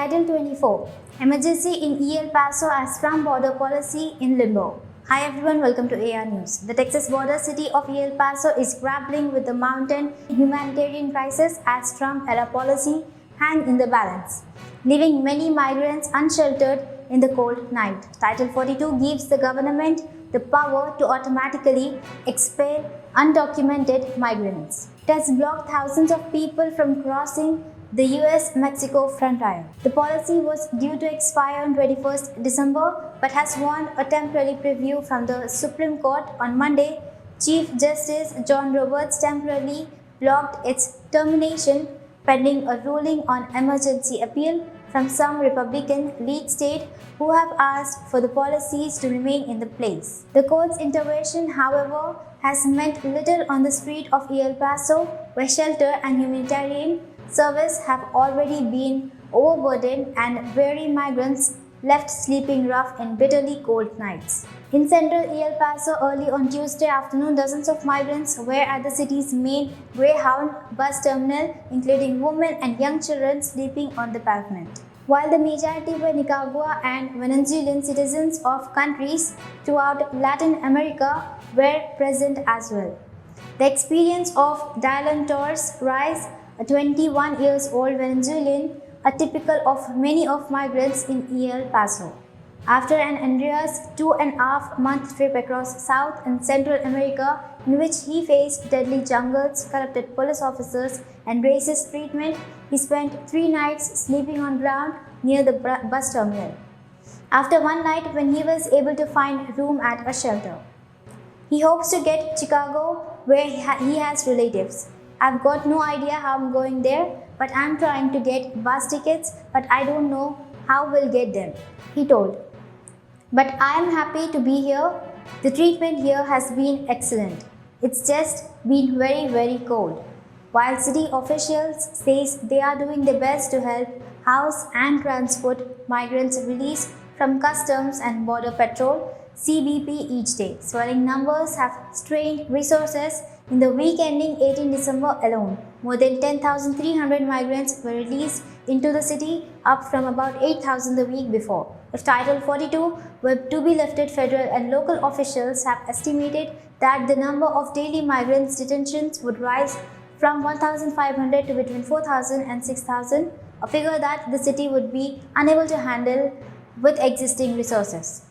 Title 24 Emergency in El Paso as Trump Border Policy in Limbo. Hi everyone, welcome to AR News. The Texas border city of El Paso is grappling with the mounting humanitarian crisis as Trump-era policy hang in the balance, leaving many migrants unsheltered in the cold night. Title 42 gives the government the power to automatically expel undocumented migrants. It has blocked thousands of people from crossing the US-Mexico frontier. The policy was due to expire on 21st December but has won a temporary preview from the Supreme Court on Monday. Chief Justice John Roberts temporarily blocked its termination pending a ruling on emergency appeal from some Republican-led states who have asked for the policies to remain in place. The court's intervention, however, has meant little on the street of El Paso, where shelter and humanitarian service have already been overburdened and weary migrants left sleeping rough in bitterly cold nights. In central El Paso early on Tuesday afternoon, dozens of migrants were at the city's main Greyhound bus terminal, including women and young children sleeping on the pavement. While the majority were Nicaragua and Venezuelan citizens of countries throughout Latin America were present as well. The experience of Dylan Torres Rice, a 21 years old Venezuelan, are typical of many of migrants in El Paso. After an Andreas 2.5-month trip across South and Central America, in which he faced deadly jungles, corrupted police officers, and racist treatment, he spent 3 nights sleeping on ground near the bus terminal. After one night when he was able to find room at a shelter, he hopes to get Chicago, where he has relatives. I've got no idea how I'm going there, but I'm trying to get bus tickets, but I don't know how we'll get them, he told. But I am happy to be here. The treatment here has been excellent. It's just been very cold. While city officials say they are doing their best to help house and transport migrants released from Customs and Border Patrol (CBP) each day, swelling numbers have strained resources. In the week ending 18 December alone, more than 10,300 migrants were released into the city, up from about 8,000 the week before. If Title 42 were to be lifted, federal and local officials have estimated that the number of daily migrants detentions would rise from 1,500 to between 4,000 and 6,000, a figure that the city would be unable to handle with existing resources.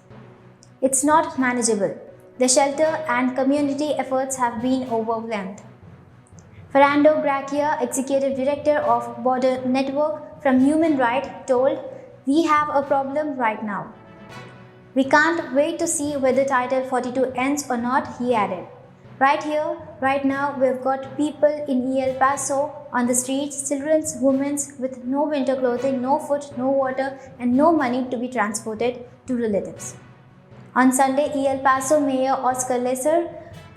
It's not manageable. The shelter and community efforts have been overwhelmed. Fernando Gracia, Executive Director of Border Network from Human Rights, told, "We have a problem right now. We can't wait to see whether Title 42 ends or not," he added. "Right here, right now, we've got people in El Paso on the streets, children, women with no winter clothing, no food, no water, and no money to be transported to relatives." On Sunday, El Paso Mayor Oscar Lesser,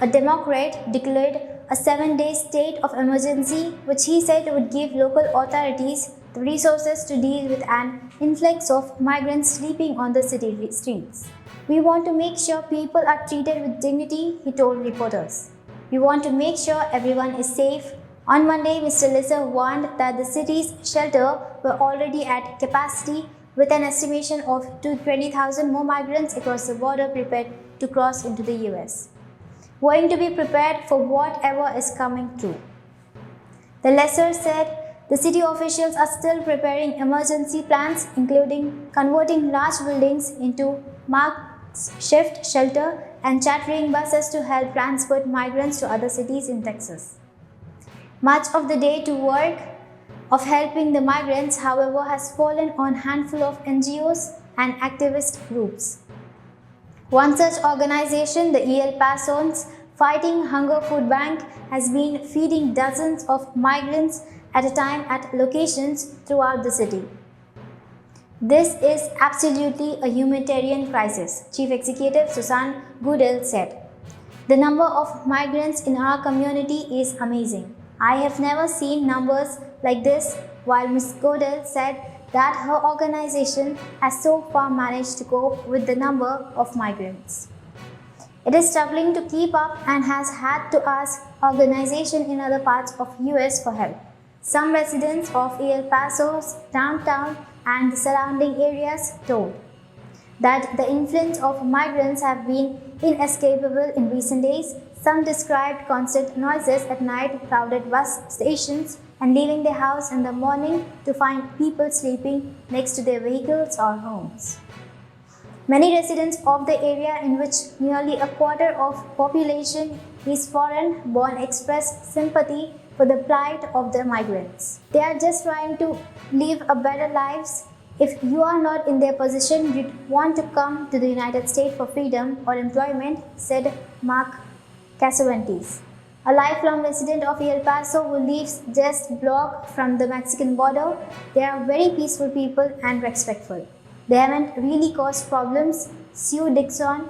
a Democrat, declared a 7-day state of emergency, which he said would give local authorities the resources to deal with an influx of migrants sleeping on the city streets. "We want to make sure people are treated with dignity," he told reporters. "We want to make sure everyone is safe." On Monday, Mr. Lesser warned that the city's shelters were already at capacity, with an estimation of 20,000 more migrants across the border prepared to cross into the US. "Going to be prepared for whatever is coming through." The Lesser said the city officials are still preparing emergency plans, including converting large buildings into makeshift shelter and chartering buses to help transport migrants to other cities in Texas. Much of the day to work of helping the migrants, however, has fallen on a handful of NGOs and activist groups. One such organization, the El Paso's Fighting Hunger Food Bank, has been feeding dozens of migrants at a time at locations throughout the city. "This is absolutely a humanitarian crisis," Chief Executive Susan Goodell said. "The number of migrants in our community is amazing. I have never seen numbers like this," while Ms. Goodell said that her organization has so far managed to cope with the number of migrants. It is struggling to keep up and has had to ask organizations in other parts of US for help. Some residents of El Paso's downtown and the surrounding areas told that the influence of migrants have been inescapable in recent days. Some described constant noises at night, crowded bus stations, and leaving their house in the morning to find people sleeping next to their vehicles or homes. Many residents of the area, in which nearly a quarter of population is foreign-born, express sympathy for the plight of the migrants. They are just trying to live a better lives. If you are not in their position, you'd want to come to the United States for freedom or employment, said Mark Casavantes, a lifelong resident of El Paso who lives just a block from the Mexican border. They are very peaceful people and respectful. They haven't really caused problems. Sue Dixon,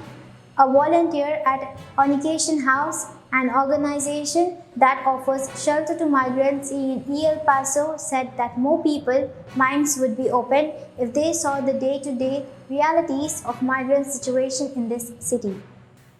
a volunteer at Onication House, an organization that offers shelter to migrants in El Paso, said that more people's minds would be open if they saw the day-to-day realities of migrant situation in this city.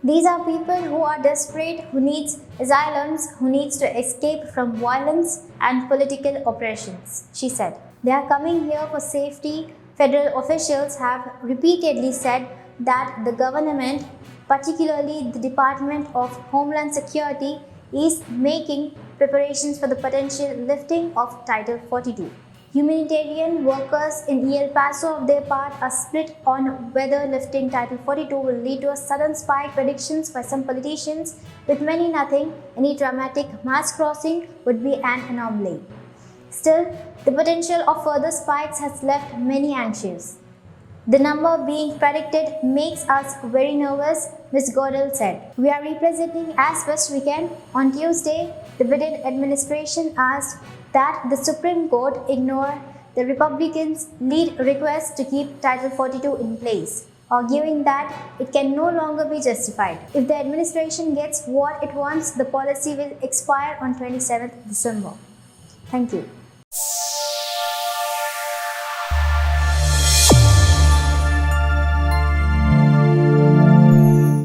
These are people who are desperate, who needs asylums, who needs to escape from violence and political oppressions, she said. They are coming here for safety. Federal officials have repeatedly said that the government, particularly the Department of Homeland Security, is making preparations for the potential lifting of Title 42. Humanitarian workers in El Paso, of their part, are split on whether lifting Title 42 will lead to a sudden spike. Predictions by some politicians, with many nothing, any dramatic mass crossing would be an anomaly. Still, the potential of further spikes has left many anxious. The number being predicted makes us very nervous, Ms. Godel said. We are representing as best we can. On Tuesday, the Biden administration asked that the Supreme Court ignore the Republicans' lead request to keep Title 42 in place, arguing that it can no longer be justified. If the administration gets what it wants, the policy will expire on 27th December. Thank you.